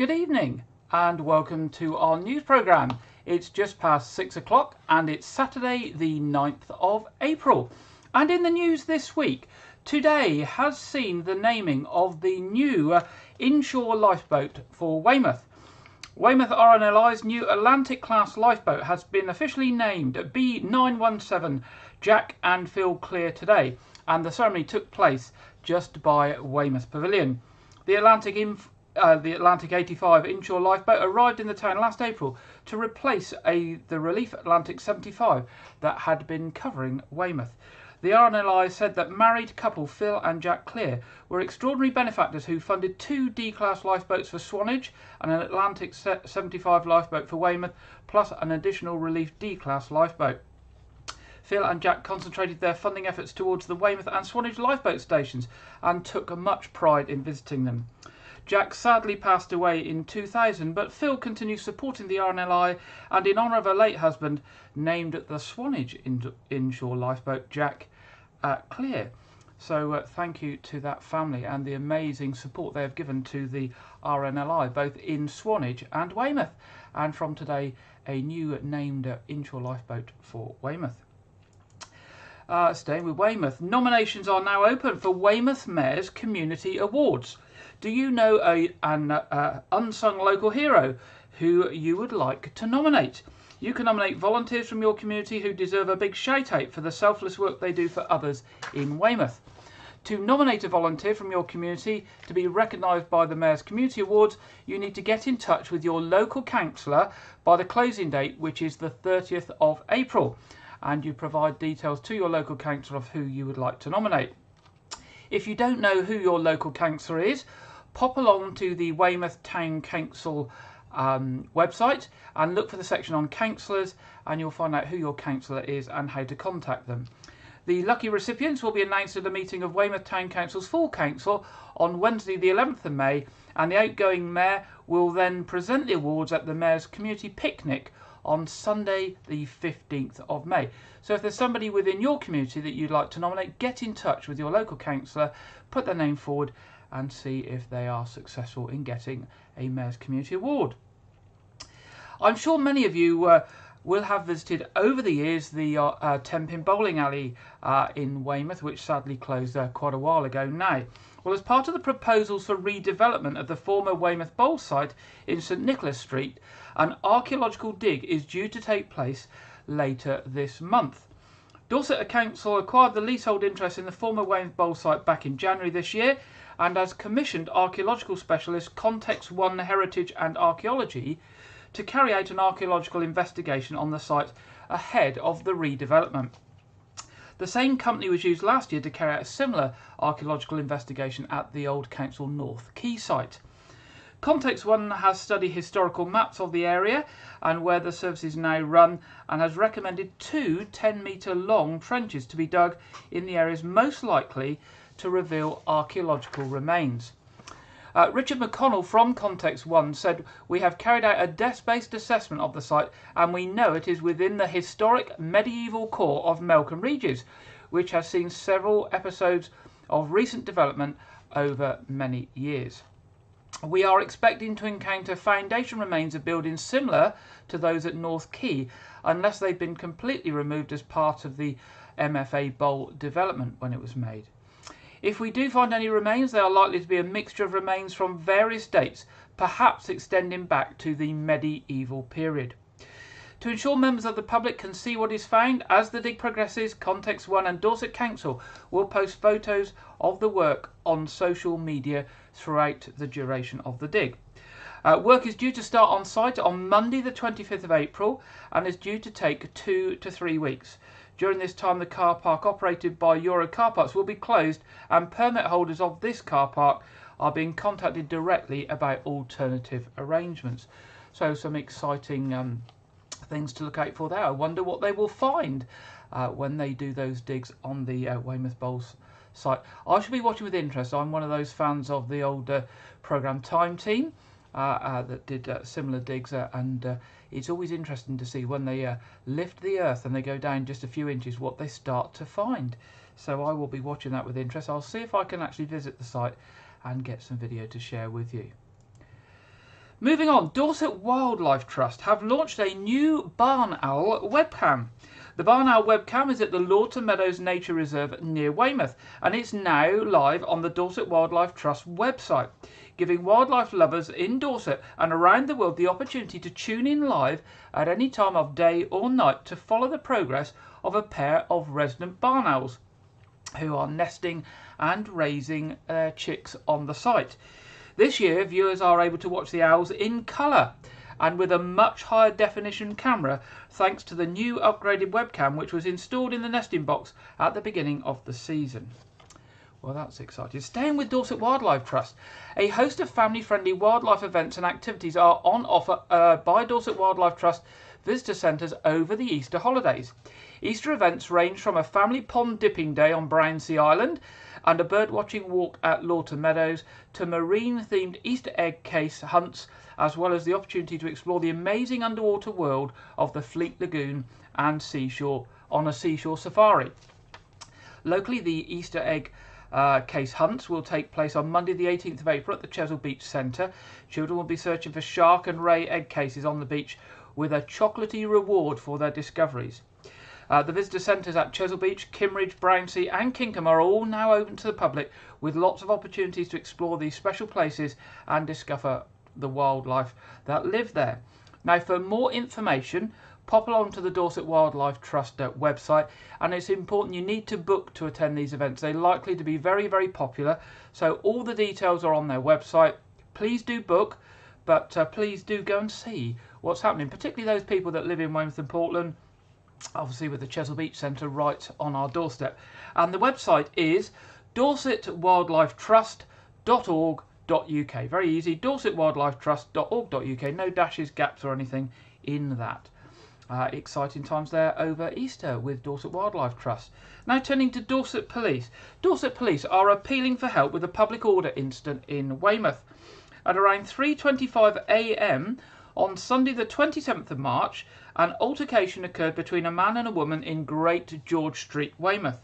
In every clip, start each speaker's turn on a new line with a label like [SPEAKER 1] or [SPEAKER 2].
[SPEAKER 1] Good evening and welcome to our news programme. It's just past 6 o'clock and it's Saturday the 9th of April. And in the news this week, today has seen the naming of the new inshore lifeboat for Weymouth. Weymouth RNLI's new Atlantic class lifeboat has been officially named B917 Jack and Phil Clear today, and the ceremony took place just by Weymouth Pavilion. The Atlantic 85 inshore lifeboat arrived in the town last April to replace the Relief Atlantic 75 that had been covering Weymouth. The RNLI said that married couple Phil and Jack Clear were extraordinary benefactors who funded two D-class lifeboats for Swanage and an Atlantic 75 lifeboat for Weymouth, plus an additional Relief D-class lifeboat. Phil and Jack concentrated their funding efforts towards the Weymouth and Swanage lifeboat stations and took much pride in visiting them. Jack sadly passed away in 2000, but Phil continues supporting the RNLI and, in honour of her late husband, named the Swanage inshore lifeboat Jack Clear. So thank you to that family and the amazing support they have given to the RNLI, both in Swanage and Weymouth. And from today, a new named inshore lifeboat for Weymouth. Staying with Weymouth, nominations are now open for Weymouth Mayor's Community Awards. Do you know an unsung local hero who you would like to nominate? You can nominate volunteers from your community who deserve a big shout out for the selfless work they do for others in Weymouth. To nominate a volunteer from your community to be recognised by the Mayor's Community Awards, you need to get in touch with your local councillor by the closing date, which is the 30th of April. And you provide details to your local councillor of who you would like to nominate. If you don't know who your local councillor is, pop along to the Weymouth Town Council website and look for the section on councillors, and you'll find out who your councillor is and how to contact them. The lucky recipients will be announced at a meeting of Weymouth Town Council's full council on Wednesday the 11th of May, and the outgoing mayor will then present the awards at the Mayor's Community Picnic on Sunday the 15th of May. So if there's somebody within your community that you'd like to nominate, get in touch with your local councillor, put their name forward and see if they are successful in getting a Mayor's Community Award. I'm sure many of you will have visited over the years the Tenpin Bowling Alley in Weymouth, which sadly closed quite a while ago now. Well, as part of the proposals for redevelopment of the former Weymouth Bowl site in St Nicholas Street, an archaeological dig is due to take place later this month. Dorset Council acquired the leasehold interest in the former Weymouth Bowl site back in January this year, and has commissioned archaeological specialist Context One Heritage and Archaeology to carry out an archaeological investigation on the site ahead of the redevelopment. The same company was used last year to carry out a similar archaeological investigation at the old Council North Quay site. Context One has studied historical maps of the area and where the services now run, and has recommended two 10-metre long trenches to be dug in the areas most likely to reveal archaeological remains. Richard McConnell from Context One said, "We have carried out a desk-based assessment of the site and we know it is within the historic medieval core of Melcombe Regis, which has seen several episodes of recent development over many years. We are expecting to encounter foundation remains of buildings similar to those at North Quay, unless they've been completely removed as part of the MFA Bowl development when it was made. If we do find any remains, they are likely to be a mixture of remains from various dates, perhaps extending back to the medieval period. To ensure members of the public can see what is found as the dig progresses, Context One and Dorset Council will post photos of the work on social media throughout the duration of the dig. Work is due to start on site on Monday the 25th of April and is due to take 2 to 3 weeks. During this time, the car park operated by Euro Car Parks will be closed, and permit holders of this car park are being contacted directly about alternative arrangements." So some exciting things to look out for there. I wonder what they will find when they do those digs on the Weymouth Bowls site. I shall be watching with interest. I'm one of those fans of the old programme Time Team that did similar digs, and it's always interesting to see when they lift the earth and they go down just a few inches what they start to find. So I will be watching that with interest. I'll see if I can actually visit the site and get some video to share with you. Moving on, Dorset Wildlife Trust have launched a new barn owl webcam. The barn owl webcam is at the Lawton Meadows Nature Reserve near Weymouth, and it's now live on the Dorset Wildlife Trust website, giving wildlife lovers in Dorset and around the world the opportunity to tune in live at any time of day or night to follow the progress of a pair of resident barn owls who are nesting and raising their chicks on the site. This year, viewers are able to watch the owls in colour and with a much higher definition camera thanks to the new upgraded webcam which was installed in the nesting box at the beginning of the season. Well, that's exciting. Staying with Dorset Wildlife Trust, a host of family-friendly wildlife events and activities are on offer by Dorset Wildlife Trust visitor centres over the Easter holidays. Easter events range from a family pond dipping day on Brownsea Island and a birdwatching walk at Lawton Meadows to marine-themed Easter egg case hunts, as well as the opportunity to explore the amazing underwater world of the Fleet Lagoon and seashore on a seashore safari. Locally, the Easter egg case hunts will take place on Monday the 18th of April at the Chesil Beach Centre. Children will be searching for shark and ray egg cases on the beach with a chocolatey reward for their discoveries. The visitor centres at Chesil Beach, Kimmeridge, Brownsea and Kinkham are all now open to the public, with lots of opportunities to explore these special places and discover the wildlife that live there. Now, for more information, pop along to the Dorset Wildlife Trust website, and it's important you need to book to attend these events. They're likely to be very, very popular, so all the details are on their website. Please do book, but please do go and see what's happening, particularly those people that live in Weymouth and Portland, obviously with the Chesil Beach Centre right on our doorstep. And the website is dorsetwildlifetrust.org.uk. Very easy, dorsetwildlifetrust.org.uk. No dashes, gaps or anything in that. Exciting times there over Easter with Dorset Wildlife Trust. Now turning to Dorset Police. Dorset Police are appealing for help with a public order incident in Weymouth. At around 3:25 a.m. on Sunday the 27th of March, an altercation occurred between a man and a woman in Great George Street, Weymouth.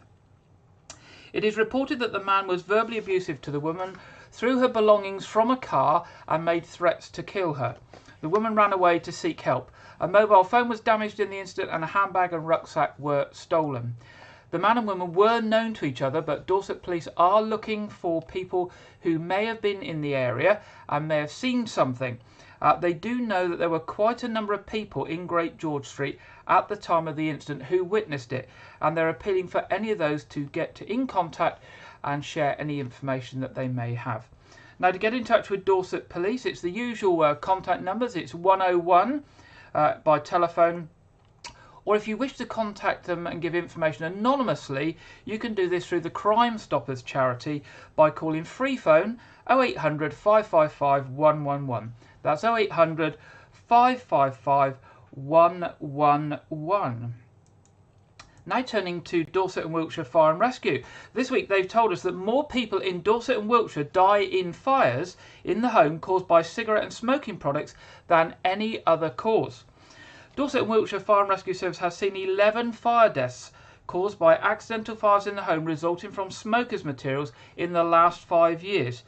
[SPEAKER 1] It is reported that the man was verbally abusive to the woman, threw her belongings from a car and made threats to kill her. The woman ran away to seek help. A mobile phone was damaged in the incident and a handbag and rucksack were stolen. The man and woman were known to each other, but Dorset Police are looking for people who may have been in the area and may have seen something. They do know that there were quite a number of people in Great George Street at the time of the incident who witnessed it, and they're appealing for any of those to get in contact and share any information that they may have. Now, to get in touch with Dorset Police, it's the usual contact numbers. It's 101 by telephone, or if you wish to contact them and give information anonymously, you can do this through the Crime Stoppers charity by calling free phone 0800 555 111. That's 0800 555 111. Now turning to Dorset and Wiltshire Fire and Rescue. This week they've told us that more people in Dorset and Wiltshire die in fires in the home caused by cigarette and smoking products than any other cause. Dorset and Wiltshire Fire and Rescue Service has seen 11 fire deaths caused by accidental fires in the home resulting from smokers' materials in the last 5 years,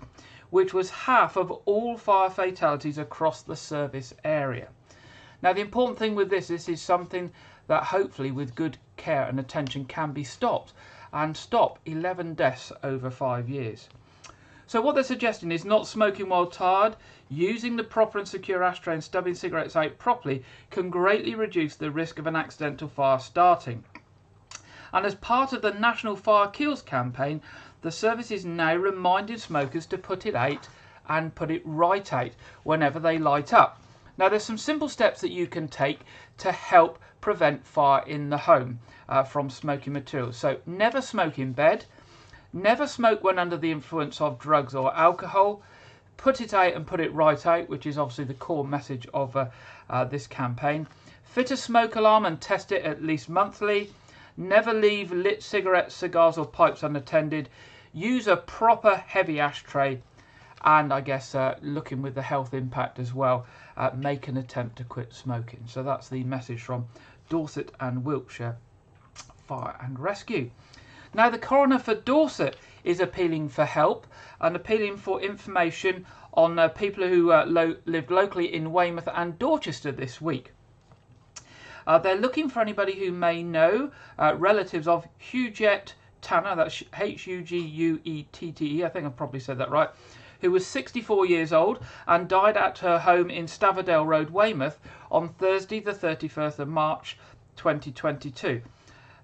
[SPEAKER 1] which was half of all fire fatalities across the service area. Now, the important thing with this is something that hopefully with good care and attention can be stopped, and stop 11 deaths over 5 years. So what they're suggesting is not smoking while tired, using the proper and secure ashtray and stubbing cigarettes out properly can greatly reduce the risk of an accidental fire starting. And as part of the National Fire Kills campaign, the service is now reminding smokers to put it out and put it right out whenever they light up. Now, there's some simple steps that you can take to help prevent fire in the home from smoking materials. So never smoke in bed, never smoke when under the influence of drugs or alcohol, put it out and put it right out, which is obviously the core message of this campaign. Fit a smoke alarm and test it at least monthly. Never leave lit cigarettes, cigars or pipes unattended. Use a proper heavy ashtray, and I guess looking with the health impact as well, make an attempt to quit smoking. So that's the message from Dorset and Wiltshire Fire and Rescue. Now, the coroner for Dorset is appealing for help and appealing for information on people who lived locally in Weymouth and Dorchester this week. They're looking for anybody who may know relatives of Huguette Tanner, that's Huguette, I think I probably said that right, who was 64 years old and died at her home in Staverdale Road, Weymouth, on Thursday the 31st of March 2022.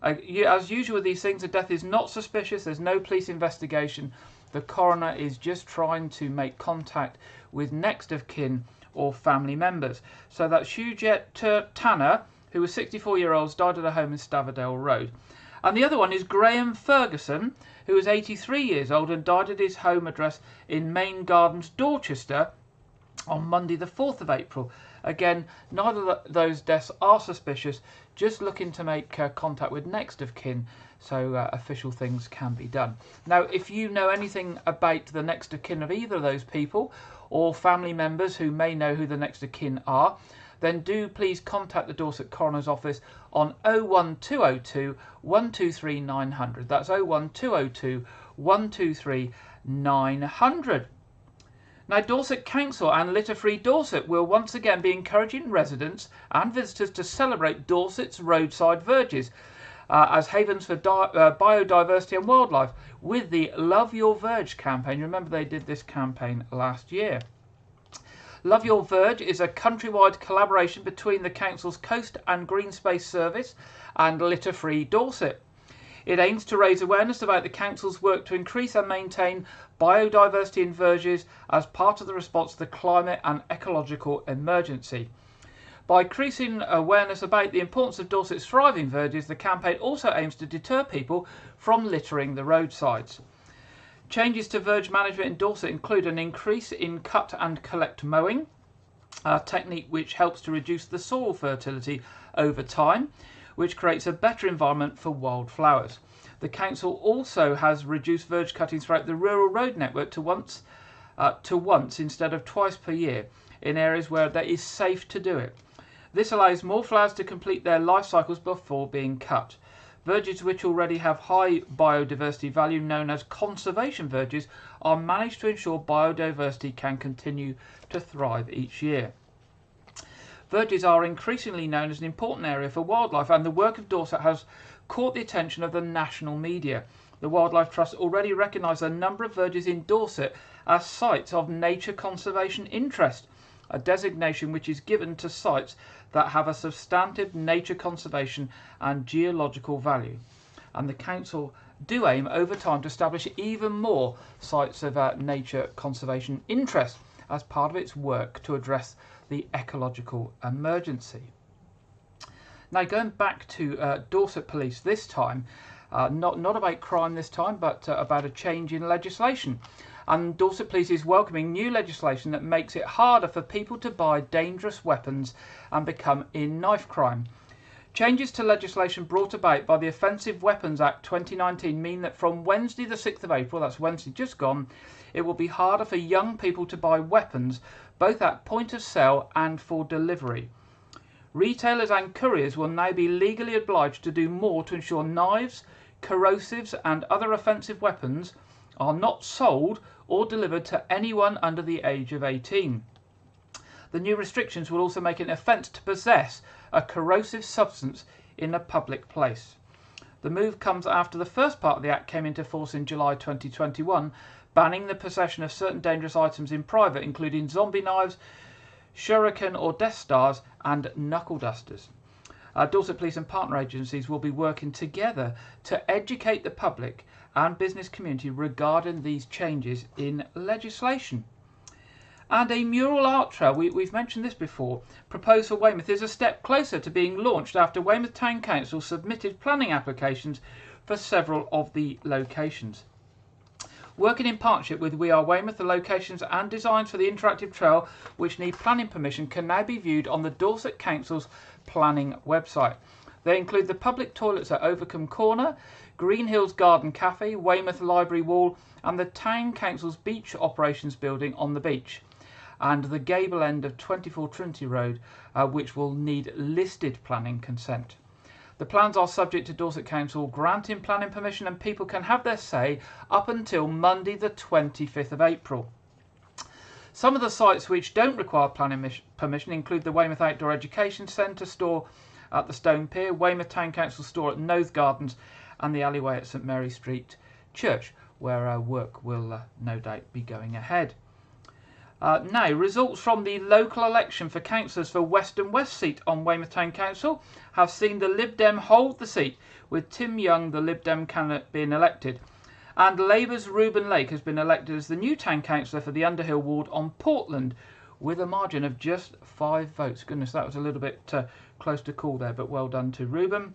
[SPEAKER 1] As usual with these things, the death is not suspicious, there's no police investigation. The coroner is just trying to make contact with next of kin or family members. So that's Huguette Tanner, who was 64-year-old, died at a home in Staverdale Road. And the other one is Graham Ferguson, who was 83 years old and died at his home address in Main Gardens, Dorchester, on Monday the 4th of April. Again, neither of those deaths are suspicious, just looking to make contact with next of kin so official things can be done. Now, if you know anything about the next of kin of either of those people or family members who may know who the next of kin are, then do please contact the Dorset Coroner's Office on 01202 123 900. That's 01202 123 900. Now, Dorset Council and Litter Free Dorset will once again be encouraging residents and visitors to celebrate Dorset's roadside verges as havens for biodiversity and wildlife with the Love Your Verge campaign. Remember, they did this campaign last year. Love Your Verge is a countrywide collaboration between the Council's Coast and Green Space Service and Litter Free Dorset. It aims to raise awareness about the Council's work to increase and maintain biodiversity in verges as part of the response to the climate and ecological emergency. By increasing awareness about the importance of Dorset's thriving verges, the campaign also aims to deter people from littering the roadsides. Changes to verge management in Dorset include an increase in cut and collect mowing, a technique which helps to reduce the soil fertility over time, which creates a better environment for wildflowers. The council also has reduced verge cutting throughout the rural road network to once instead of twice per year in areas where it is safe to do it. This allows more flowers to complete their life cycles before being cut. Verges which already have high biodiversity value, known as conservation verges, are managed to ensure biodiversity can continue to thrive each year. Verges are increasingly known as an important area for wildlife, and the work of Dorset has caught the attention of the national media. The Wildlife Trust already recognise a number of verges in Dorset as sites of nature conservation interest, a designation which is given to sites that have a substantive nature conservation and geological value. And the council do aim over time to establish even more sites of nature conservation interest as part of its work to address the ecological emergency. Now, going back to Dorset Police this time, not about crime this time, but about a change in legislation. And Dorset Police is welcoming new legislation that makes it harder for people to buy dangerous weapons and become in knife crime. Changes to legislation brought about by the Offensive Weapons Act 2019 mean that from Wednesday the 6th of April, that's Wednesday just gone, it will be harder for young people to buy weapons, both at point of sale and for delivery. Retailers and couriers will now be legally obliged to do more to ensure knives, corrosives and other offensive weapons are not sold or delivered to anyone under the age of 18. The new restrictions will also make it an offence to possess a corrosive substance in a public place. The move comes after the first part of the Act came into force in July 2021, banning the possession of certain dangerous items in private, including zombie knives, shuriken or Death Stars, and knuckle dusters. Dorset Police and partner agencies will be working together to educate the public and business community regarding these changes in legislation. And a mural art trail, we've mentioned this before, proposed for Weymouth is a step closer to being launched after Weymouth Town Council submitted planning applications for several of the locations. Working in partnership with We Are Weymouth, the locations and designs for the interactive trail which need planning permission can now be viewed on the Dorset Council's planning website. They include the public toilets at Overcombe Corner, Green Hills Garden Cafe, Weymouth Library Wall and the Town Council's Beach Operations Building on the beach, and the gable end of 24 Trinity Road, which will need listed planning consent. The plans are subject to Dorset Council granting planning permission, and people can have their say up until Monday the 25th of April. Some of the sites which don't require planning permission include the Weymouth Outdoor Education Centre store at the Stone Pier, Weymouth Town Council store at Noath Gardens, and the alleyway at St Mary Street Church, where work will no doubt be going ahead. Now, results from the local election for councillors for West and West seat on Weymouth Town Council have seen the Lib Dem hold the seat, with Tim Young, the Lib Dem candidate, being elected. And Labour's Reuben Lake has been elected as the new town councillor for the Underhill ward on Portland, with a margin of just 5 votes. Goodness, that was a little bit close to call there, but well done to Reuben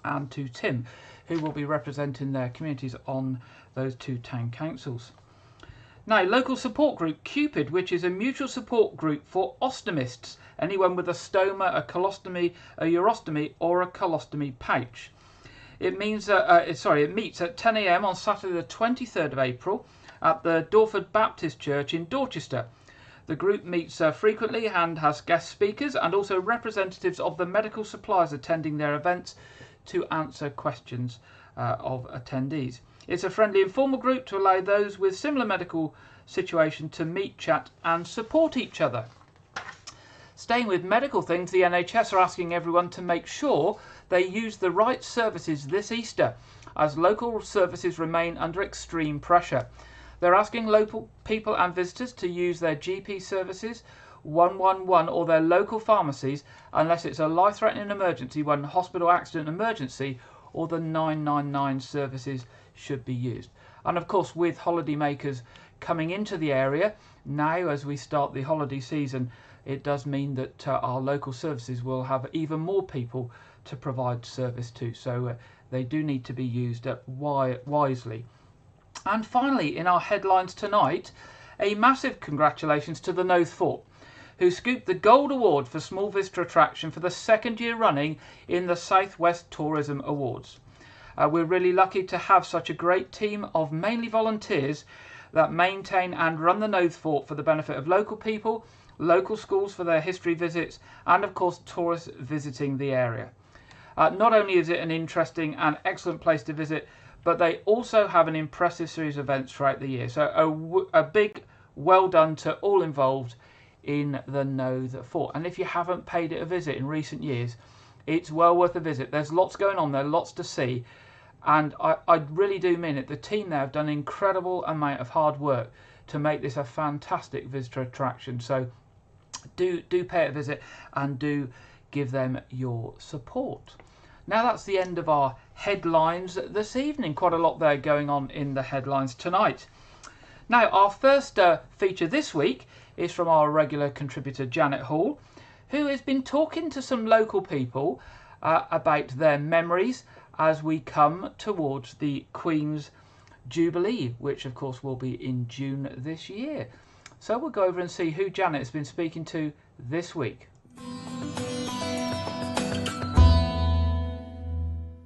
[SPEAKER 1] and to Tim, who will be representing their communities on those 2 town councils. Now, local support group Cupid, which is a mutual support group for ostomists, anyone with a stoma, a colostomy, a urostomy or a colostomy pouch. It meets at 10 a.m. on Saturday the 23rd of April at the Dorford Baptist Church in Dorchester. The group meets frequently and has guest speakers and also representatives of the medical suppliers attending their events to answer questions of attendees. It's a friendly, informal group to allow those with similar medical situation to meet, chat and support each other. Staying with medical things, the NHS are asking everyone to make sure they use the right services this Easter, as local services remain under extreme pressure. They're asking local people and visitors to use their GP services, 111 or their local pharmacies, unless it's a life-threatening emergency, when hospital accident emergency or the 999 services should be used. And of course, with holidaymakers coming into the area now as we start the holiday season, it does mean that our local services will have even more people to provide service to, so they do need to be used wisely. And finally, in our headlines tonight, a massive congratulations to the Noath Fort, who scooped the Gold Award for Small Visitor Attraction for the 2nd year running in the South West Tourism Awards. We're really lucky to have such a great team of mainly volunteers that maintain and run the Noath Fort for the benefit of local people, local schools for their history visits, and of course tourists visiting the area. Not only is it an interesting and excellent place to visit, but they also have an impressive series of events throughout the year. So a big well done to all involved in the Noath Fort. And if you haven't paid it a visit in recent years, it's well worth a visit. There's lots going on there, lots to see. And I really do mean it. The team there have done an incredible amount of hard work to make this a fantastic visitor attraction. So do pay it a visit and do give them your support. Now that's the end of our headlines this evening. Quite a lot there going on in the headlines tonight. Now our first feature this week is from our regular contributor Janet Hall, who has been talking to some local people about their memories as we come towards the Queen's Jubilee, which of course will be in June this year. So we'll go over and see who Janet has been speaking to this week.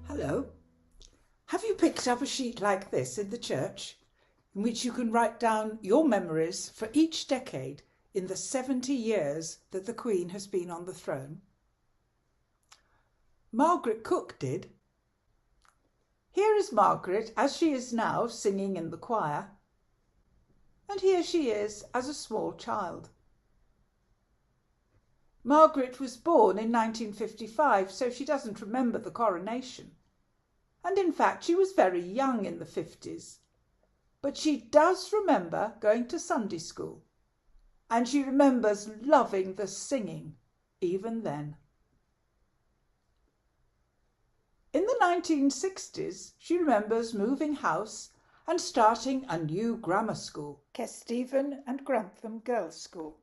[SPEAKER 2] Hello. Have you picked up a sheet like this in the church, in which you can write down your memories for each decade in the 70 years that the Queen has been on the throne? Margaret Cook did. Here is Margaret as she is now singing in the choir, and here she is as a small child. Margaret was born in 1955, so she doesn't remember the coronation. And in fact, she was very young in the 50s. But she does remember going to Sunday school, and she remembers loving the singing even then. In the 1960s, she remembers moving house and starting a new grammar school, Kesteven and Grantham Girls' School.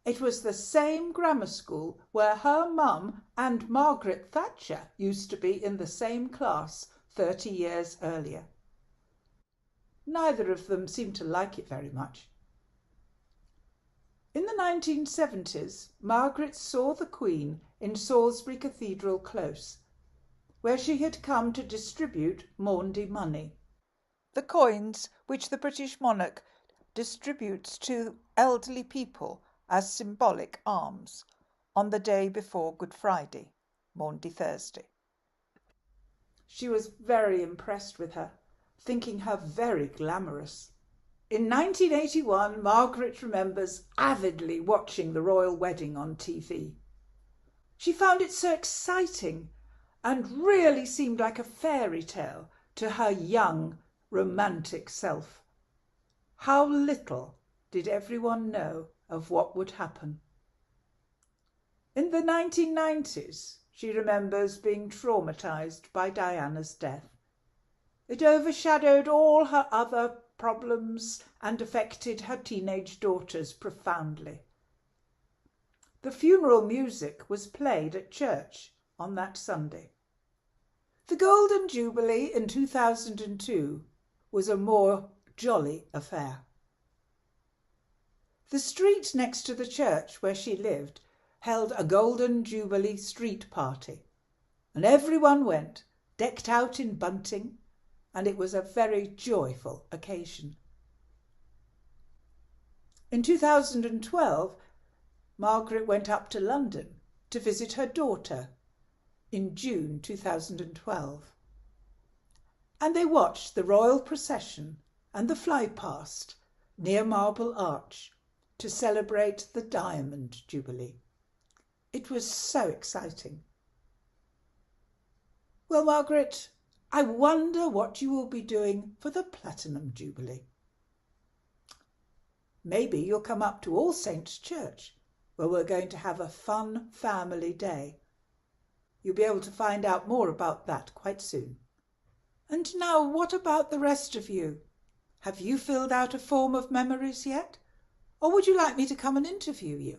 [SPEAKER 2] It was the same grammar school where her mum and Margaret Thatcher used to be in the same class 30 years earlier. Neither of them seemed to like it very much. In the 1970s, Margaret saw the Queen in Salisbury Cathedral Close, where she had come to distribute Maundy money, the coins which the British monarch distributes to elderly people as symbolic alms on the day before Good Friday, Maundy Thursday. She was very impressed with her, thinking her very glamorous. In 1981, Margaret remembers avidly watching the royal wedding on TV. She found it so exciting and really seemed like a fairy tale to her young, romantic self. How little did everyone know of what would happen. In the 1990s, she remembers being traumatised by Diana's death. It overshadowed all her other problems and affected her teenage daughters profoundly. The funeral music was played at church on that Sunday. The Golden Jubilee in 2002 was a more jolly affair. The street next to the church where she lived held a Golden Jubilee street party, and everyone went, decked out in bunting, and it was a very joyful occasion. In 2012, Margaret went up to London to visit her daughter in June 2012, and they watched the royal procession and the flypast near Marble Arch to celebrate the Diamond Jubilee. It was so exciting. Well, Margaret, I wonder what you will be doing for the Platinum Jubilee. Maybe you'll come up to All Saints Church, where we're going to have a fun family day. You'll be able to find out more about that quite soon. And now, what about the rest of you? Have you filled out a form of memories yet? Or would you like me to come and interview you?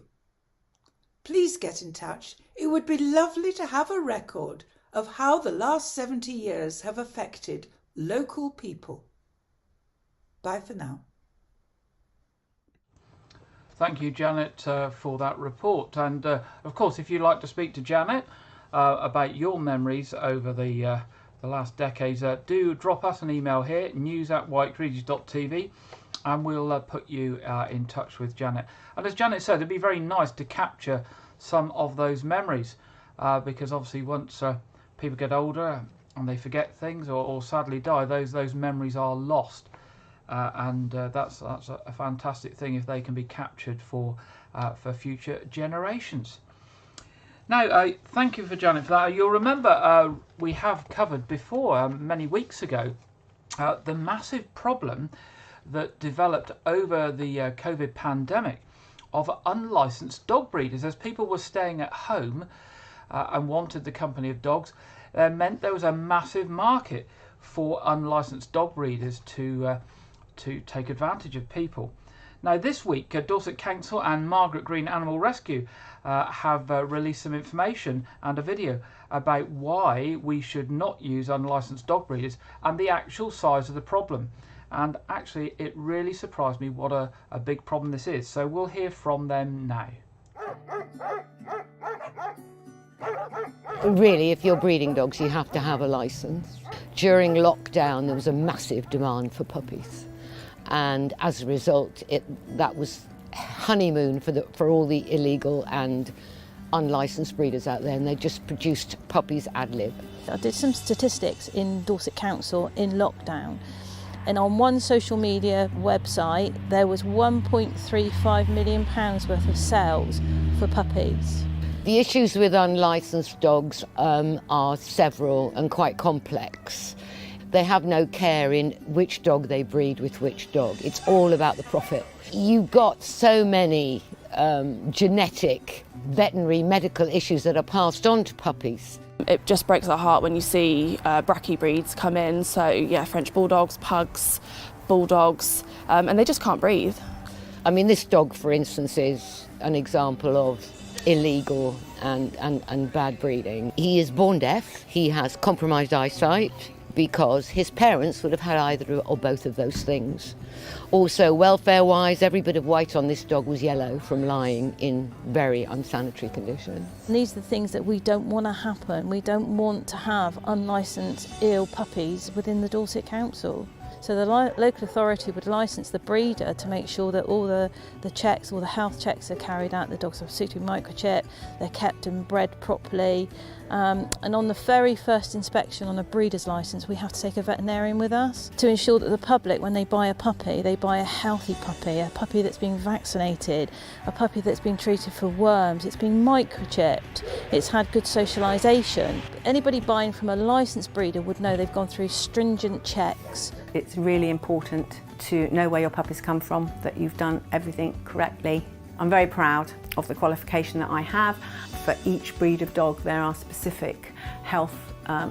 [SPEAKER 2] Please get in touch. It would be lovely to have a record of how the last 70 years have affected local people. Bye for now.
[SPEAKER 1] Thank you, Janet, for that report. And of course, if you'd like to speak to Janet about your memories over the last decades, do drop us an email here, news@whitegregies.tv, and we'll put you in touch with Janet. And as Janet said, it'd be very nice to capture some of those memories, because obviously once people get older and they forget things or sadly die, those memories are lost. And that's a fantastic thing if they can be captured for future generations. Now, thank you for Janet for that. You'll remember we have covered before, many weeks ago, the massive problem that developed over the COVID pandemic of unlicensed dog breeders. As people were staying at home and wanted the company of dogs, meant there was a massive market for unlicensed dog breeders to take advantage of people. Now this week, Dorset Council and Margaret Green Animal Rescue have released some information and a video about why we should not use unlicensed dog breeders and the actual size of the problem. And actually it really surprised me what a big problem this is. So we'll hear from them now.
[SPEAKER 3] Really, if you're breeding dogs, you have to have a licence. During lockdown, there was a massive demand for puppies. And as a result, that was honeymoon for all the illegal and unlicensed breeders out there, and they just produced puppies ad lib.
[SPEAKER 4] I did some statistics in Dorset Council in lockdown, and on one social media website there was £1.35 million worth of sales for puppies.
[SPEAKER 3] The issues with unlicensed dogs are several and quite complex. They have no care in which dog they breed with which dog. It's all about the profit. You've got so many genetic, veterinary, medical issues that are passed on to puppies.
[SPEAKER 5] It just breaks our heart when you see brachy breeds come in. So yeah, French bulldogs, pugs, bulldogs, and they just can't breathe.
[SPEAKER 3] I mean, this dog, for instance, is an example of illegal and bad breeding. He is born deaf. He has compromised eyesight, because his parents would have had either or both of those things. Also, welfare-wise, every bit of white on this dog was yellow from lying in very unsanitary conditions.
[SPEAKER 4] And these are the things that we don't want to happen. We don't want to have unlicensed, ill puppies within the Dorset Council. So the local authority would licence the breeder to make sure that all the checks, all the health checks are carried out, the dogs are suitably microchipped, they're kept and bred properly. And on the very first inspection on a breeder's licence, we have to take a veterinarian with us to ensure that the public, when they buy a puppy, they buy a healthy puppy, a puppy that's been vaccinated, a puppy that's been treated for worms, it's been microchipped, it's had good socialisation. Anybody buying from a licensed breeder would know they've gone through stringent checks.
[SPEAKER 6] It's really important to know where your puppies come from, that you've done everything correctly. I'm very proud of the qualification that I have. For each breed of dog there are specific health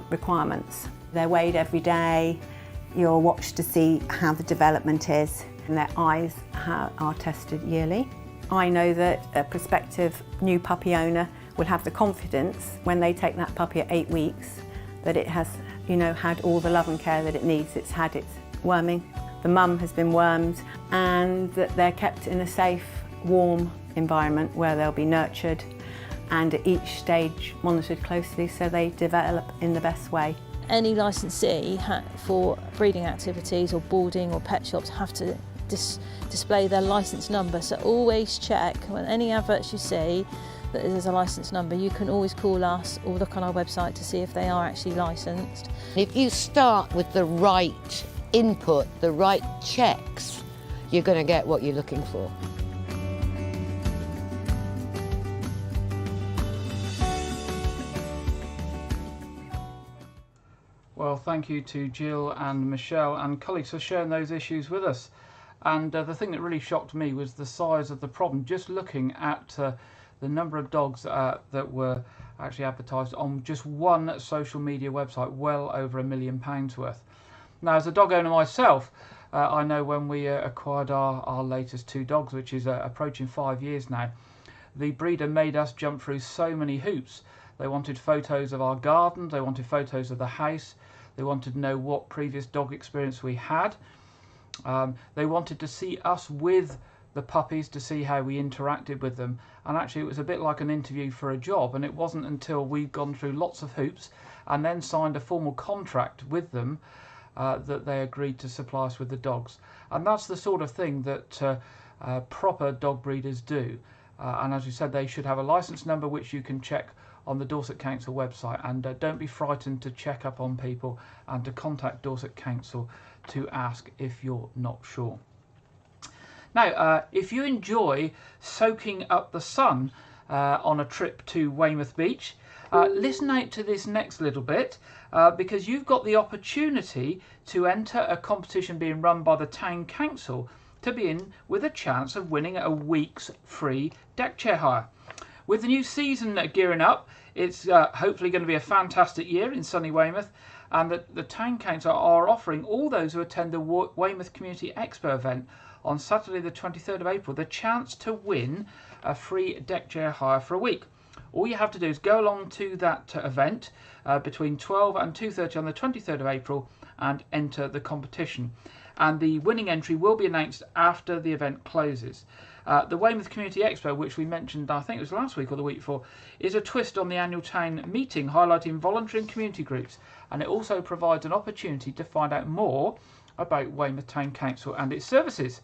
[SPEAKER 6] requirements. They're weighed every day, you're watched to see how the development is, and their eyes are tested yearly. I know that a prospective new puppy owner will have the confidence when they take that puppy at 8 weeks that it has, had all the love and care that it needs. It's had its worming, the mum has been wormed, and that they're kept in a safe, warm environment where they'll be nurtured and at each stage monitored closely so they develop in the best way.
[SPEAKER 4] Any licensee for breeding activities or boarding or pet shops have to display their licence number, so always check when any adverts you see that there's a licence number. You can always call us or look on our website to see if they are actually licensed.
[SPEAKER 3] If you start with the right input, the right checks, you're going to get what you're looking for.
[SPEAKER 1] Well, thank you to Jill and Michelle and colleagues for sharing those issues with us. And the thing that really shocked me was the size of the problem. Just looking at the number of dogs that were actually advertised on just one social media website, well over £1 million worth. Now, as a dog owner myself, I know when we acquired our latest 2 dogs, which is approaching 5 years now, the breeder made us jump through so many hoops. They wanted photos of our gardens, they wanted photos of the house, they wanted to know what previous dog experience we had. They wanted to see us with the puppies to see how we interacted with them, and actually it was a bit like an interview for a job, and it wasn't until we'd gone through lots of hoops and then signed a formal contract with them that they agreed to supply us with the dogs. And that's the sort of thing that proper dog breeders do, and as you said, they should have a license number which you can check on the Dorset Council website, and don't be frightened to check up on people and to contact Dorset Council to ask if you're not sure. Now, if you enjoy soaking up the sun on a trip to Weymouth Beach, listen out to this next little bit because you've got the opportunity to enter a competition being run by the Town Council to be in with a chance of winning a week's free deck chair hire. With the new season gearing up, it's hopefully going to be a fantastic year in sunny Weymouth, and the Town Council are offering all those who attend the Weymouth Community Expo event on Saturday the 23rd of April the chance to win a free deck chair hire for a week. All you have to do is go along to that event between 12 and 2:30 on the 23rd of April and enter the competition. And the winning entry will be announced after the event closes. The Weymouth Community Expo, which we mentioned, I think it was last week or the week before, is a twist on the annual town meeting highlighting voluntary and community groups, and it also provides an opportunity to find out more about Weymouth Town Council and its services.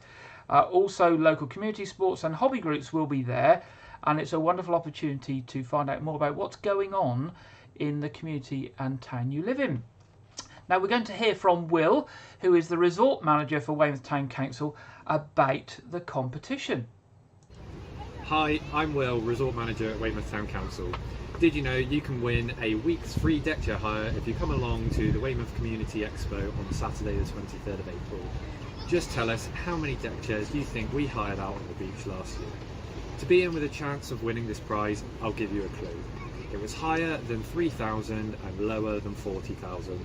[SPEAKER 1] Also, local community sports and hobby groups will be there, and it's a wonderful opportunity to find out more about what's going on in the community and town you live in. Now we're going to hear from Will, who is the resort manager for Weymouth Town Council, about the competition.
[SPEAKER 7] Hi, I'm Will, resort manager at Weymouth Town Council. Did you know you can win a week's free deck chair hire if you come along to the Weymouth Community Expo on Saturday the 23rd of April? Just tell us how many deck chairs you think we hired out on the beach last year. To be in with a chance of winning this prize, I'll give you a clue. It was higher than 3,000 and lower than 40,000.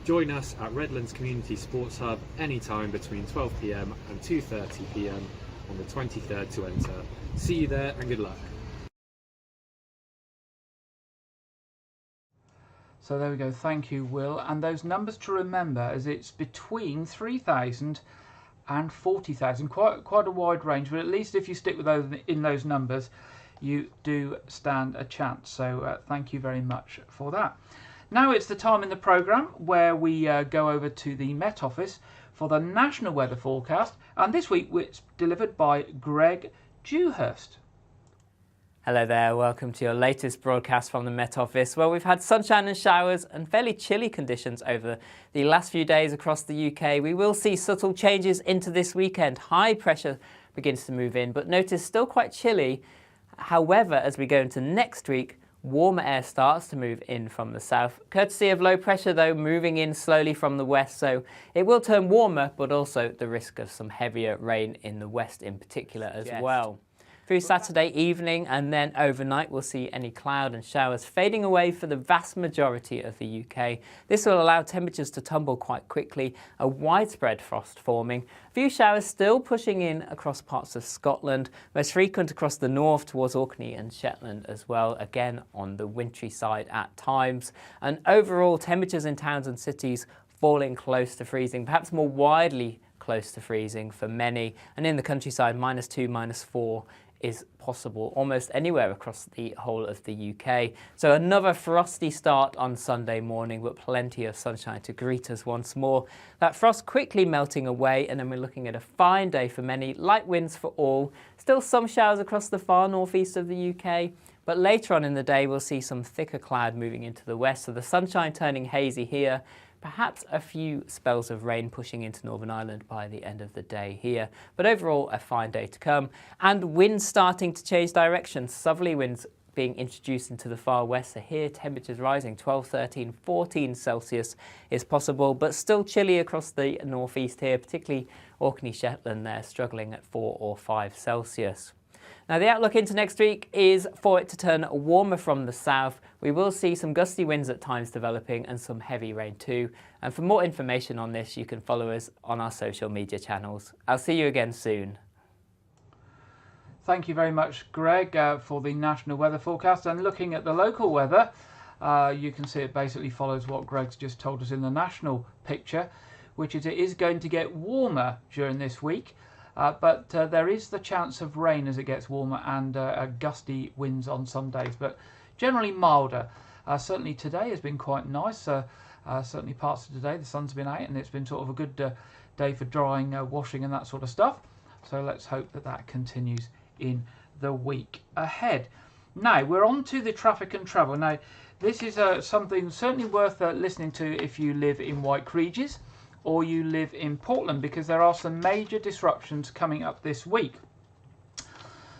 [SPEAKER 7] Join us at Redlands Community Sports Hub anytime between 12 PM and 2:30 PM on the 23rd to enter. See you there and good luck.
[SPEAKER 1] So there we go, thank you, Will. And those numbers to remember, as it's between 3,000 and 40,000, quite a wide range, but at least if you stick with those in those numbers, you do stand a chance. So thank you very much for that. Now it's the time in the programme where we go over to the Met Office for the national weather forecast, and this week it's delivered by Greg Dewhurst.
[SPEAKER 8] Hello there, welcome to your latest broadcast from the Met Office. Well, we've had sunshine and showers and fairly chilly conditions over the last few days across the UK. We will see subtle changes into this weekend. High pressure begins to move in, but notice still quite chilly. However, as we go into next week, warmer air starts to move in from the south, courtesy of low pressure though moving in slowly from the west, so it will turn warmer, but also the risk of some heavier rain in the west in particular as well. Through Saturday evening and then overnight, we'll see any cloud and showers fading away for the vast majority of the UK. This will allow temperatures to tumble quite quickly, a widespread frost forming. A few showers still pushing in across parts of Scotland, most frequent across the north towards Orkney and Shetland as well, again on the wintry side at times. And overall, temperatures in towns and cities falling close to freezing, perhaps more widely close to freezing for many. And in the countryside, -2, -4 is possible almost anywhere across the whole of the UK. So another frosty start on Sunday morning, but plenty of sunshine to greet us once more. That frost quickly melting away, and then we're looking at a fine day for many, light winds for all. Still some showers across the far northeast of the UK, but later on in the day we'll see some thicker cloud moving into the west, so the sunshine turning hazy here. Perhaps a few spells of rain pushing into Northern Ireland by the end of the day here. But overall, a fine day to come. And winds starting to change direction. Southerly winds being introduced into the far west. So here, temperatures rising 12, 13, 14 Celsius is possible, but still chilly across the northeast here, particularly Orkney, Shetland there, struggling at 4 or 5 Celsius. Now the outlook into next week is for it to turn warmer from the south. We will see some gusty winds at times developing and some heavy rain too. And for more information on this, you can follow us on our social media channels. I'll see you again soon.
[SPEAKER 1] Thank you very much, Greg, for the national weather forecast. And looking at the local weather, you can see it basically follows what Greg's just told us in the national picture, which is it is going to get warmer during this week. But there is the chance of rain as it gets warmer and gusty winds on some days, but generally milder. Certainly today has been quite nice. Certainly parts of today, the sun's been out and it's been sort of a good day for drying, washing and that sort of stuff. So let's hope that that continues in the week ahead. Now we're on to the traffic and travel. Now this is something certainly worth listening to if you live in White Regis or you live in Portland, because there are some major disruptions coming up this week.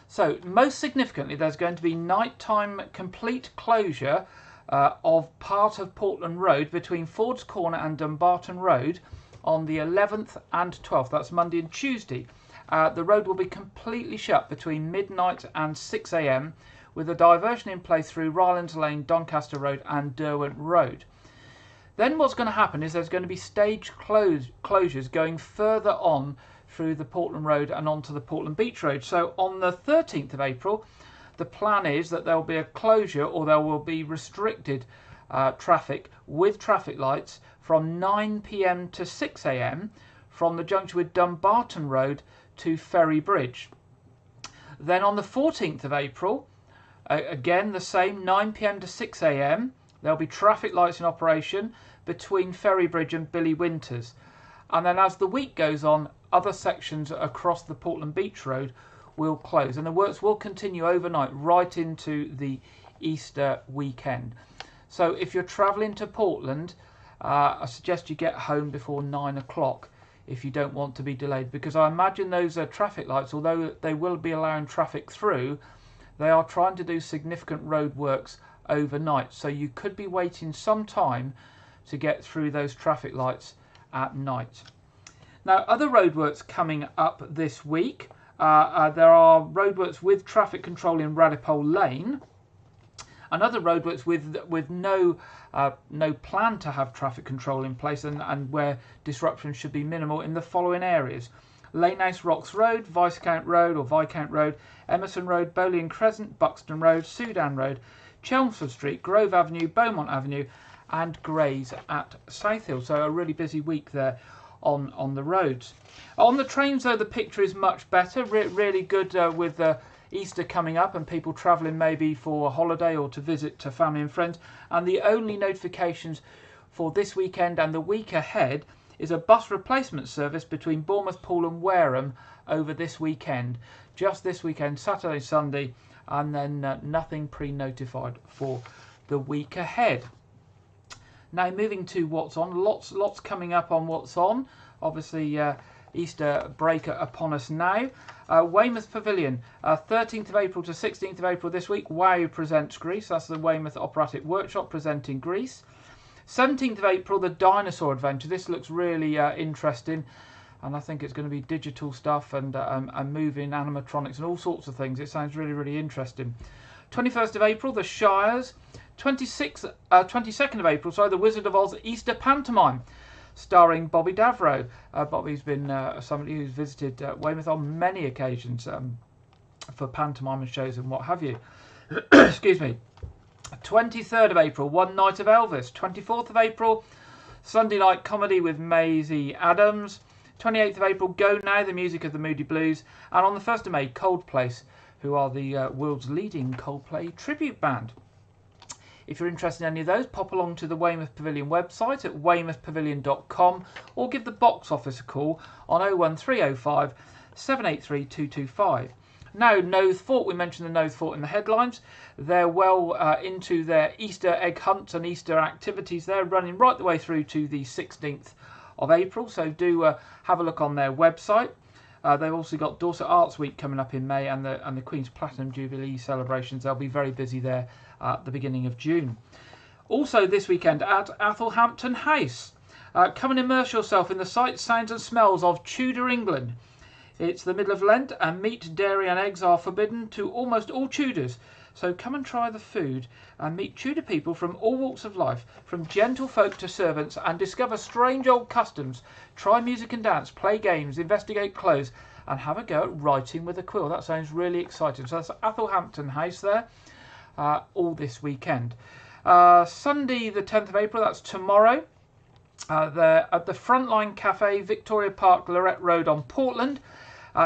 [SPEAKER 1] So most significantly, there's going to be nighttime complete closure of part of Portland Road between Ford's Corner and Dumbarton Road on the 11th and 12th. That's Monday and Tuesday. The road will be completely shut between midnight and 6 AM with a diversion in place through Rylands Lane, Doncaster Road and Derwent Road. Then what's going to happen is there's going to be staged closures going further on through the Portland Road and onto the Portland Beach Road. So on the 13th of April, the plan is that there will be a closure, or there will be restricted traffic with traffic lights from 9 PM to 6 AM from the junction with Dumbarton Road to Ferry Bridge. Then on the 14th of April, again the same, 9 PM to 6 AM, there'll be traffic lights in operation between Ferry Bridge and Billy Winters. And then as the week goes on, other sections across the Portland Beach Road will close. And the works will continue overnight right into the Easter weekend. So if you're travelling to Portland, I suggest you get home before 9 o'clock if you don't want to be delayed. Because I imagine those traffic lights, although they will be allowing traffic through, they are trying to do significant road works overnight, so you could be waiting some time to get through those traffic lights at night. Now other roadworks coming up this week, there are roadworks with traffic control in Radipole Lane, and other roadworks with no plan to have traffic control in place, and where disruption should be minimal in the following areas: Lanehouse Rocks Road, Viscount Road or Viscount Road, Emerson Road, Bowling Crescent, Buxton Road, Sudan Road, Chelmsford Street, Grove Avenue, Beaumont Avenue and Grays at Southhill. So a really busy week there on the roads. On the trains though, the picture is much better, really good with Easter coming up and people travelling maybe for a holiday or to visit family and friends. And the only notifications for this weekend and the week ahead is a bus replacement service between Bournemouth, Poole and Wareham over this weekend. Just this weekend, Saturday, Sunday, and then nothing pre-notified for the week ahead. Now moving to what's on, lots coming up on what's on. Obviously Easter break upon us now. Weymouth Pavilion, 13th of April to 16th of April this week. WOW presents Greece. That's the Weymouth Operatic Workshop presenting Greece. 17th of April, the Dinosaur Adventure. This looks really interesting, and I think it's going to be digital stuff and moving animatronics and all sorts of things. It sounds really interesting. 21st of April, the Shires. 22nd of April, the Wizard of Oz Easter Pantomime, starring Bobby Davro. Bobby's been somebody who's visited Weymouth on many occasions for pantomime and shows and what have you. Excuse me. 23rd of April, One Night of Elvis. 24th of April, Sunday Night Comedy with Maisie Adams. 28th of April, Go Now, the music of the Moody Blues. And on the 1st of May, Coldplay, who are the world's leading Coldplay tribute band. If you're interested in any of those, pop along to the Weymouth Pavilion website at weymouthpavilion.com or give the box office a call on 01305 783 225. Now, Knowth Fort, we mentioned the Knowth Fort in the headlines. They're well into their Easter egg hunts and Easter activities. They're running right the way through to the 16th of April, so do have a look on their website. They've also got Dorset Arts Week coming up in May and the Queen's Platinum Jubilee celebrations. They'll be very busy there at the beginning of June. Also this weekend at Athelhampton House. Come and immerse yourself in the sights, sounds and smells of Tudor England. It's the middle of Lent and meat, dairy and eggs are forbidden to almost all Tudors. So come and try the food and meet Tudor people from all walks of life, from gentlefolk to servants, and discover strange old customs. Try music and dance, play games, investigate clothes, and have a go at writing with a quill. That sounds really exciting. So that's Athelhampton House there, all this weekend. Sunday the 10th of April, that's tomorrow. They're at the Frontline Cafe, Victoria Park, Lorette Road on Portland.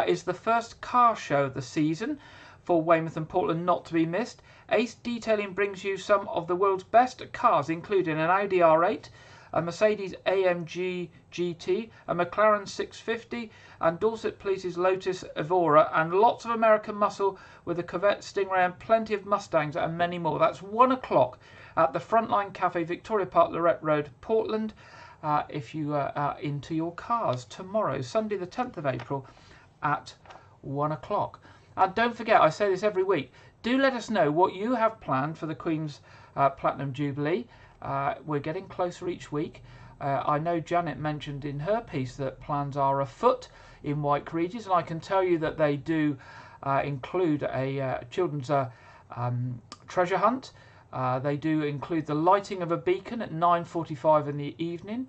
[SPEAKER 1] Is the first car show of the season for Weymouth and Portland, not to be missed. Ace Detailing brings you some of the world's best cars, including an Audi R8, a Mercedes AMG GT, a McLaren 650, and Dorset Police's Lotus Evora, and lots of American muscle with a Corvette, Stingray, and plenty of Mustangs and many more. That's 1 o'clock at the Frontline Cafe, Victoria Park, Lorette Road, Portland. If you are into your cars, tomorrow, Sunday the 10th of April at 1 o'clock. And don't forget, I say this every week, do let us know what you have planned for the Queen's Platinum Jubilee. We're getting closer each week. I know Janet mentioned in her piece that plans are afoot in White Regis, and I can tell you that they do include a children's treasure hunt. They do include the lighting of a beacon at 9:45 in the evening.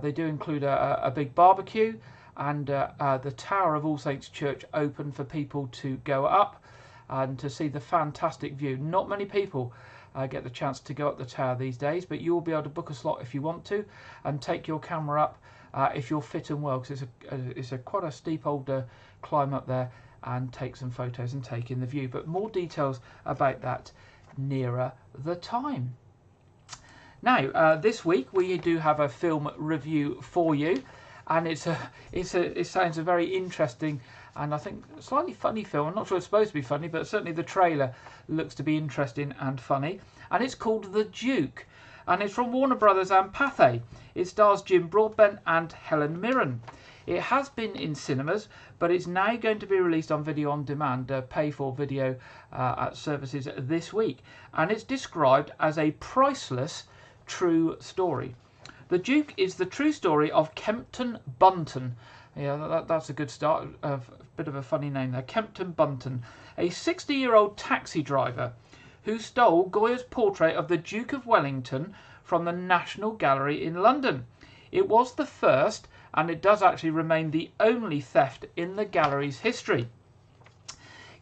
[SPEAKER 1] They do include a big barbecue, and the Tower of All Saints Church open for people to go up and to see the fantastic view. Not many people get the chance to go up the tower these days, but you'll be able to book a slot if you want to and take your camera up if you're fit and well, because it's quite a steep old climb up there, and take some photos and take in the view. But more details about that nearer the time. Now, this week we do have a film review for you, and it sounds a very interesting and I think slightly funny film. I'm not sure it's supposed to be funny, but certainly the trailer looks to be interesting and funny. And it's called The Duke, and it's from Warner Brothers and Pathé. It stars Jim Broadbent and Helen Mirren. It has been in cinemas, but it's now going to be released on video on demand, pay-for video services this week. And it's described as a priceless true story. The Duke is the true story of Kempton Bunton. Yeah, that's a good start. A bit of a funny name there. Kempton Bunton, a 60-year-old taxi driver who stole Goya's portrait of the Duke of Wellington from the National Gallery in London. It was the first, and it does actually remain the only theft in the gallery's history.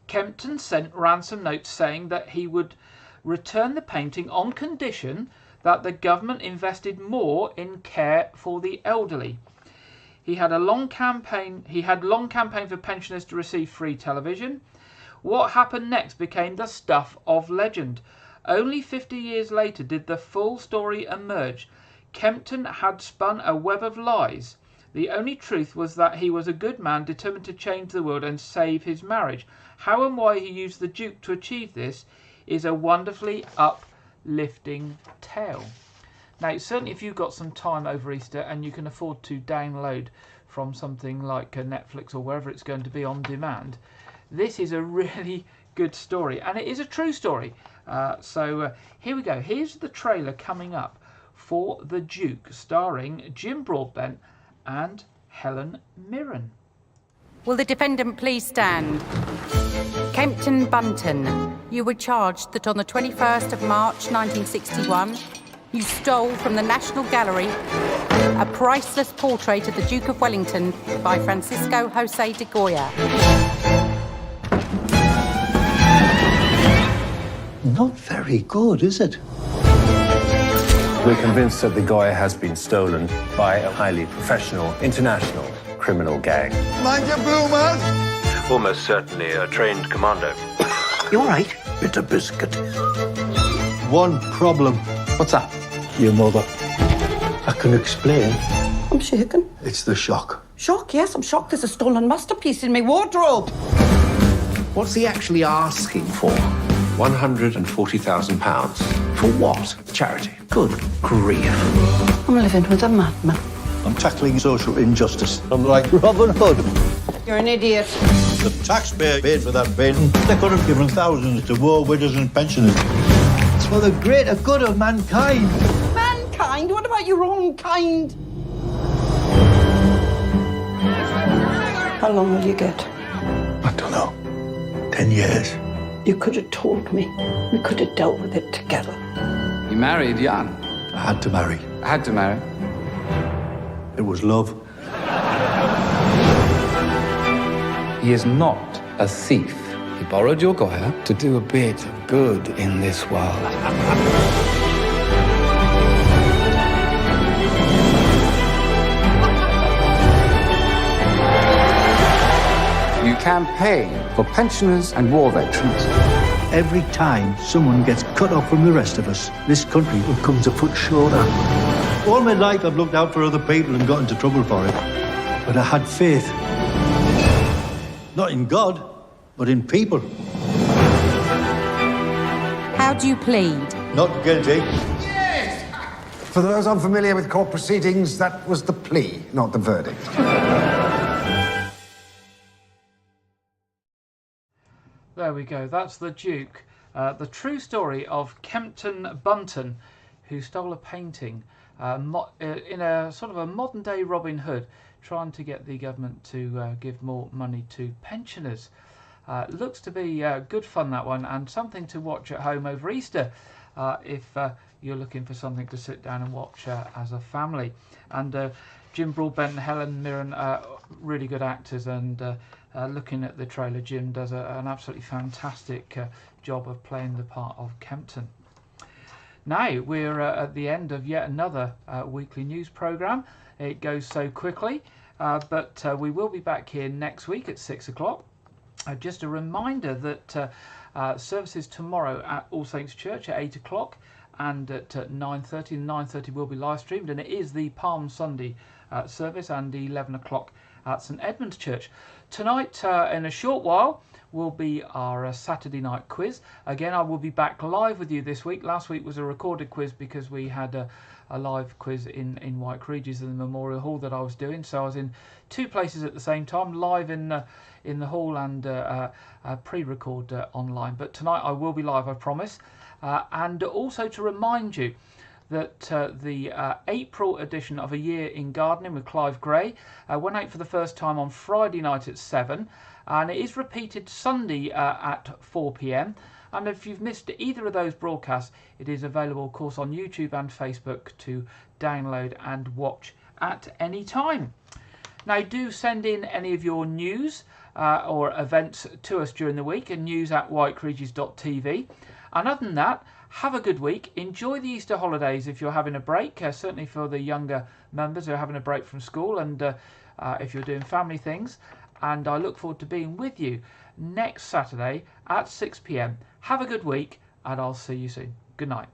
[SPEAKER 1] Kempton sent ransom notes saying that he would return the painting on condition that the government invested more in care for the elderly. He had long campaign for pensioners to receive free television. What happened next became the stuff of legend. Only 50 years later did the full story emerge. Kempton had spun a web of lies. The only truth was that he was a good man determined to change the world and save his marriage. How and why he used the Duke to achieve this is a wonderfully uplifting tale. Now, certainly if you've got some time over Easter and you can afford to download from something like Netflix or wherever it's going to be on demand, this is a really good story, and it is a true story. So here we go. Here's the trailer coming up for The Duke, starring Jim Broadbent and Helen Mirren.
[SPEAKER 9] Will the defendant please stand? Kempton Bunton, you were charged that on the 21st of March 1961, you stole from the National Gallery a priceless portrait of the Duke of Wellington by Francisco José de Goya.
[SPEAKER 10] Not very good, is it?
[SPEAKER 11] We're convinced that the Goya has been stolen by a highly professional, international criminal gang.
[SPEAKER 10] Mind your boomers!
[SPEAKER 11] Almost certainly a trained commando.
[SPEAKER 10] You all right? Bit of biscuit. One problem.
[SPEAKER 11] What's that?
[SPEAKER 10] Your mother. I can explain.
[SPEAKER 12] I'm shaken.
[SPEAKER 10] It's the shock.
[SPEAKER 12] Shock, yes, I'm shocked. There's a stolen masterpiece in my wardrobe.
[SPEAKER 11] What's he actually asking for? £140,000. For what? Charity.
[SPEAKER 10] Good grief.
[SPEAKER 12] I'm living with a madman.
[SPEAKER 10] I'm tackling social injustice. I'm like Robin Hood.
[SPEAKER 12] You're an idiot.
[SPEAKER 10] The taxpayer paid for that bin. They could have given thousands to war widows and pensioners. It's for the greater good of mankind.
[SPEAKER 12] Mankind? What about your own kind? How long will you get?
[SPEAKER 10] I don't know. 10 years.
[SPEAKER 12] You could have told me. We could have dealt with it together.
[SPEAKER 13] You married young.
[SPEAKER 10] I had to marry.
[SPEAKER 13] I had to marry.
[SPEAKER 10] It was love.
[SPEAKER 13] He is not a thief. He borrowed your Goya to do a bit of good in this world. You campaign for pensioners and war veterans.
[SPEAKER 10] Every time someone gets cut off from the rest of us, this country becomes a foot shorter. All my life I've looked out for other people and got into trouble for it. But I had faith. Not in God, but in people.
[SPEAKER 9] How do you plead?
[SPEAKER 10] Not guilty.
[SPEAKER 14] Yes! For those unfamiliar with court proceedings, that was the plea, not the verdict.
[SPEAKER 1] There we go. That's The Duke. The true story of Kempton Bunton, who stole a painting in a sort of a modern-day Robin Hood, trying to get the government to give more money to pensioners. Looks to be good fun, that one, and something to watch at home over Easter if you're looking for something to sit down and watch as a family. And Jim Broadbent and Helen Mirren are really good actors, and looking at the trailer, Jim does an absolutely fantastic job of playing the part of Kempton. Now we're at the end of yet another weekly news programme. It goes so quickly, but we will be back here next week at 6 o'clock. Just a reminder that services tomorrow at All Saints Church at 8 o'clock and at 9:30. 9:30 will be live streamed, and it is the Palm Sunday service, and 11 o'clock at St Edmund's Church. Tonight, in a short while, will be our Saturday night quiz. Again, I will be back live with you this week. Last week was a recorded quiz because we had a live quiz in White Regis in the Memorial Hall that I was doing. So I was in two places at the same time, live in the hall and pre-record online. But tonight I will be live, I promise. And also to remind you that the April edition of A Year in Gardening with Clive Gray went out for the first time on Friday night at 7, and it is repeated Sunday at 4 p.m. And if you've missed either of those broadcasts, it is available, of course, on YouTube and Facebook to download and watch at any time. Now, do send in any of your news or events to us during the week at news@whiteregis.tv. And other than that, have a good week. Enjoy the Easter holidays if you're having a break, certainly for the younger members who are having a break from school, and if you're doing family things. And I look forward to being with you next Saturday at 6 p.m. Have a good week, and I'll see you soon. Good night.